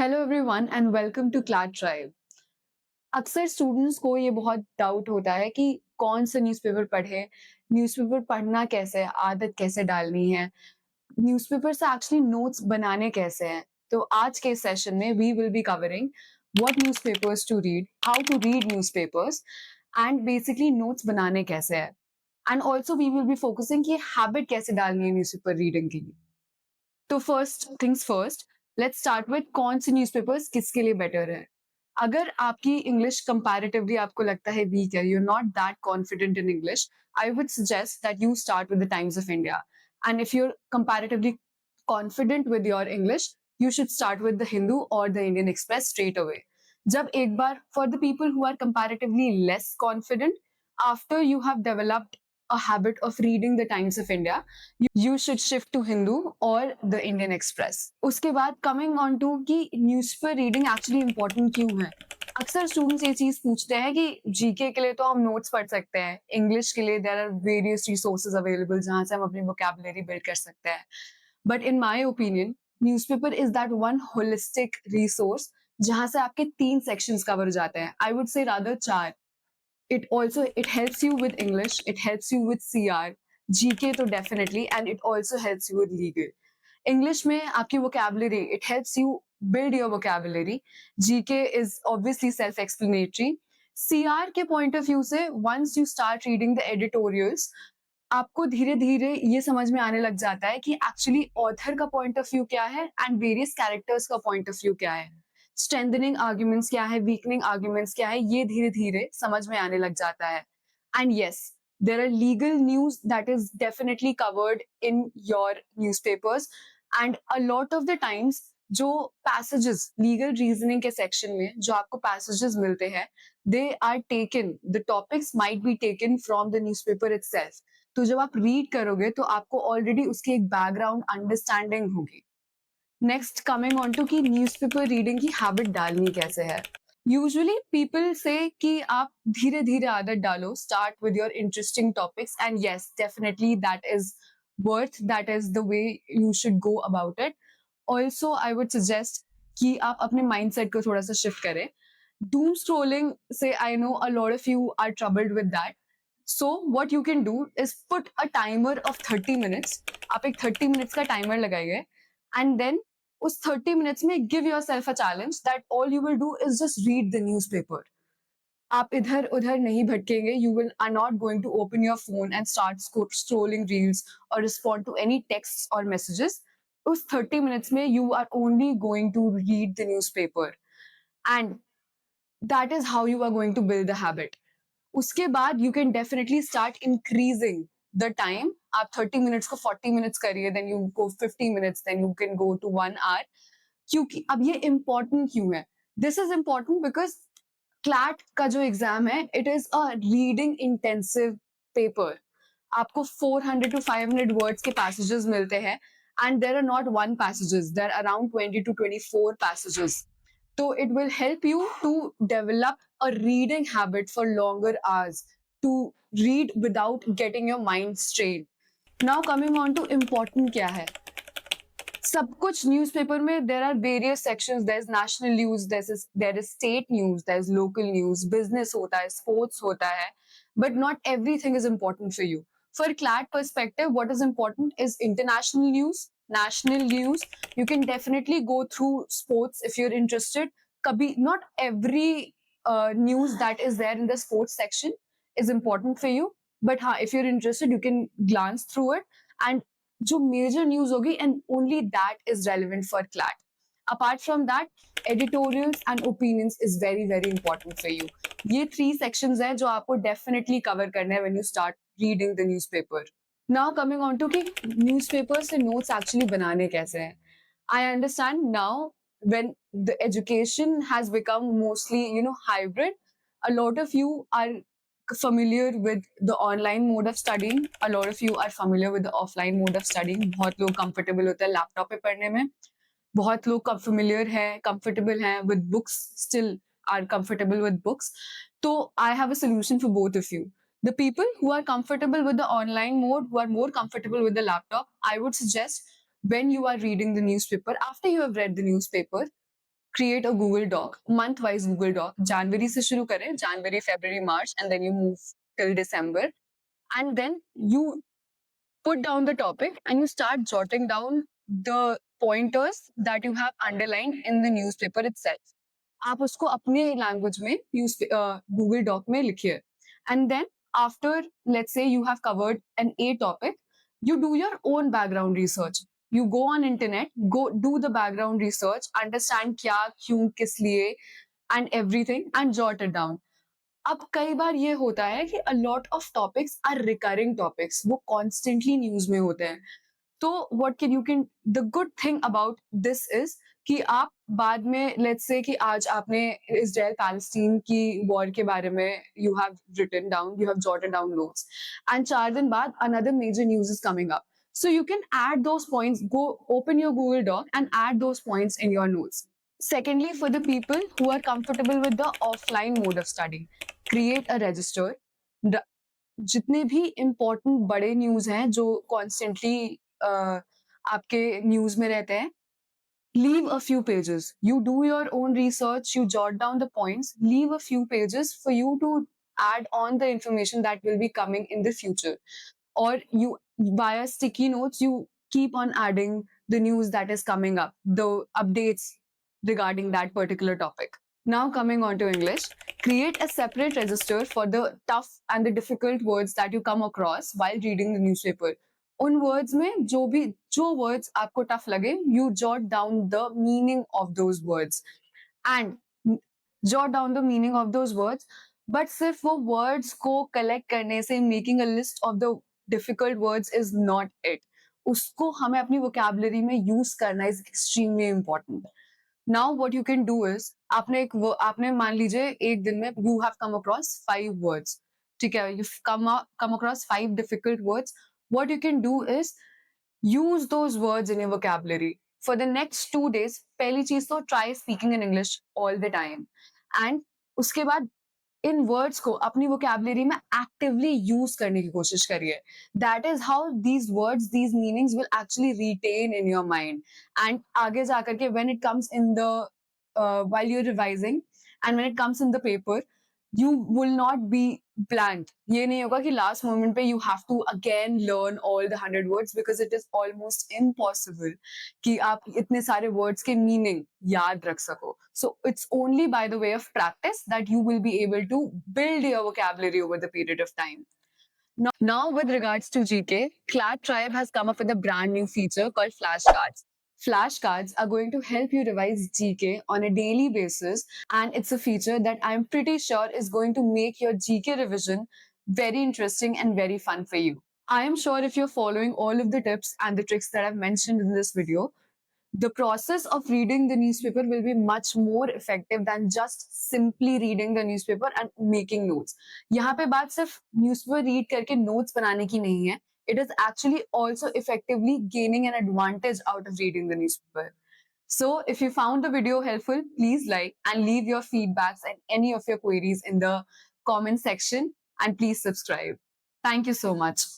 Hello everyone and welcome to CLAT tribe. अक्सर students को ये बहुत डाउट होता है कि कौन सा न्यूज़पेपर पढ़े, न्यूज़पेपर पढ़ना कैसे है, आदत कैसे डालनी है, न्यूज़पेपर से एक्चुअली नोट्स बनाने कैसे हैं। तो आज के सेशन में we will be covering what newspapers to read, how to read newspapers and basically notes बनाने कैसे हैं। And also we will be focusing कि हैबिट कैसे डालनी है न्यूज़पेपर रीडिंग की। तो first things first, let's start with कौन सी न्यूज़पेपर्स किसके लिए बेटर है। अगर आपकी इंग्लिश कंपैरेटिवली आपको लगता है वीक है, you are not that confident in English, I would suggest that you start with the Times of India. And if you are comparatively confident with your English, you should start with the Hindu or the Indian Express straight away. जब एक बार for the people who are comparatively less confident, after you have developed a habit of reading the Times of India, you should shift to Hindu or the Indian Express. उसके बाद coming on to कि newspaper reading actually important क्यों है। अक्सर students ये चीज पूछते हैं कि जीके के लिए तो हम नोट्स पढ़ सकते हैं, इंग्लिश के लिए there are various resources available जहां से हम अपनी वोकैबुलरी बिल्ड कर सकते हैं। But in my opinion newspaper is that one holistic resource जहां से आपके 3 सेक्शंस कवर हो जाते हैं, I would say rather 4। it helps you with English, it helps you with CR, GK तो definitely, and it also helps you with legal. English में आपकी vocabulary, it helps you build your vocabulary. GK is obviously self-explanatory. CR के point of view से once you start reading the editorials, आपको धीरे धीरे ये समझ में आने लग जाता है कि एक्चुअली ऑथर का पॉइंट ऑफ व्यू क्या है एंड वेरियस कैरेक्टर्स का पॉइंट ऑफ व्यू क्या है, स्ट्रेंथनिंग आर्ग्यूमेंट्स क्या है, वीकनिंग आर्ग्यूमेंट्स क्या है, ये धीरे धीरे समझ में आने लग जाता है। And yes, there are legal news that is definitely covered in your newspapers and a lot of the times जो पैसेजेस लीगल रीजनिंग के सेक्शन में जो आपको पैसेजेस मिलते हैं, they are taken, the topics might be taken from the newspaper itself. तो जब आप रीड करोगे तो आपको ऑलरेडी उसकी एक बैकग्राउंड अंडरस्टैंडिंग होगी। नेक्स्ट कमिंग ऑन टू कि न्यूज़पेपर रीडिंग की हैबिट डालनी कैसे है। यूजुअली पीपल से कि आप धीरे धीरे आदत डालो, start with your interesting topics and yes definitely that is the way you should go about it. Also I would suggest कि आप अपने माइंडसेट को थोड़ा सा शिफ्ट करें। डूम स्क्रोलिंग से I know a lot of you are troubled with that. So what you can do is put a timer of 30 minutes. आप एक 30 मिनट्स का टाइमर लगाइए एंड देन उस 30 मिनट्स में give yourself a challenge that all you will do is just read the newspaper. आप इधर उधर नहीं भटकेंगे, you will are not going to open your phone and start scrolling reels और respond to any text और messages. उस 30 minutes में you are only going to read the newspaper and that is how you are going to build the habit. उसके बाद you can definitely start increasing the time. आप 30 minutes को 40 minutes करिए, then you go 50 minutes, then you can go to 1 hour. क्योंकि अब ये important क्यों है, this is important because CLAT का जो एग्जाम है it is a reading intensive paper. आपको 400 to 500 वर्ड्स के पैसेजेस मिलते हैं and there are not one passages, there are around 20 to 24 passages. So it will help you to develop a reading habit for longer hours, to read without getting your mind strained. Now coming on to important क्या है। सब कुछ newspaper में there are various sections, there is national news, there is state news, there is local news, business होता है, sports होता है, but not everything is important for you. For CLAT perspective, what is important is international news, national news. You can definitely go through sports if you're interested. Kabhi, not every news that is there in the sports section is important for you, but हाँ, if you're interested, you can glance through it and जो major news होगी and only that is relevant for CLAT. Apart from that, editorials and opinions is very very important for you. ये 3 sections हैं जो आपको definitely cover करने हैं when you start reading the newspaper. Now coming on to कि newspaper से notes actually बनाने कैसे हैं। I understand now when the education has become mostly hybrid, a lot of you are familiar with the online mode of studying, a lot of you are familiar with the offline mode of studying. बहुत लोग comfortable होते हैं laptop पे पढ़ने में, बहुत लोग familiar हैं, comfortable हैं with books, still are comfortable with books. So I have a solution for both of you. The people who are comfortable with the online mode, who are more comfortable with the laptop, I would suggest when you are reading the newspaper, after you have read the newspaper, create a Google Doc, month-wise Google Doc. January से शुरू करें, January, February, March, and then you move till December. And then you put down the topic and you start jotting down the pointers that you have underlined in the newspaper itself. आप उसको अपने language में Google doc में लिखिए and then after let's say you have covered an a topic you do your own background research. You go on internet, go do the background research, understand क्या क्यों किस लिए and everything and jot it down. अब कई बार ये होता है कि a lot of topics are recurring topics, वो constantly news में होते हैं. तो what can you can the good thing about this is कि आप बाद में let's say कि आज आपने इजराइल पैलेस्टीन की वॉर के बारे में you have written down, you have jotted down notes, and 4 दिन बाद another major news is coming up. So you can add those points, go open your Google Doc and add those points in your notes. Secondly, for the people who are comfortable with the offline mode of study, create a register. जितने भी important बड़े news हैं जो constantly आपके news में रहते हैं, leave a few pages. You do your own research, you jot down the points, leave a few pages for you to add on the information that will be coming in the future. Or you, via sticky notes, you keep on adding the news that is coming up, the updates regarding that particular topic. Now coming on to English, create a separate register for the tough and the difficult words that you come across while reading the newspaper. उन words में जो words आपको tough लगे, you jot down the meaning of those words and jot down the meaning of those words. But सिर्फ वो words को collect करने से making a list of the difficult words is not it. उसको हमें अपनी वोकैबुलरी में यूज करना is extremely important. Now what you can do is आपने मान लीजिए एक दिन में you have come across 5 words. ठीक है, you come across 5 difficult words. What you can do is use those words in your vocabulary for the next 2 days. पहली चीज तो try speaking in English all the time, and उसके बाद इन words को अपनी vocabulary में एक्टिवली यूज करने की कोशिश करिए. That is how these words, these meanings will actually retain in your mind, and आगे जाकर के when it comes in the while you're revising and when it comes in the paper, you will not be blank. ये नहीं होगा कि last moment पे you have to again learn all the 100 words, because it is almost impossible कि आप इतने सारे words के meaning याद रख सको. So it's only by the way of practice that you will be able to build your vocabulary over the period of time. Now with regards to GK, CLAT Tribe has come up with a brand new feature called flashcards. Flashcards are going to help you revise GK on a daily basis, and it's a feature that I'm pretty sure is going to make your GK revision very interesting and very fun for you. I am sure if you're following all of the tips and the tricks that I've mentioned in this video, the process of reading the newspaper will be much more effective than just simply reading the newspaper and making notes. यहाँ पे बात सिर्फ newspaper read करके notes बनाने की नहीं है. It is actually also effectively gaining an advantage out of reading the newspaper. So if you found the video helpful, please like and leave your feedbacks and any of your queries in the comment section, and please subscribe. Thank you so much.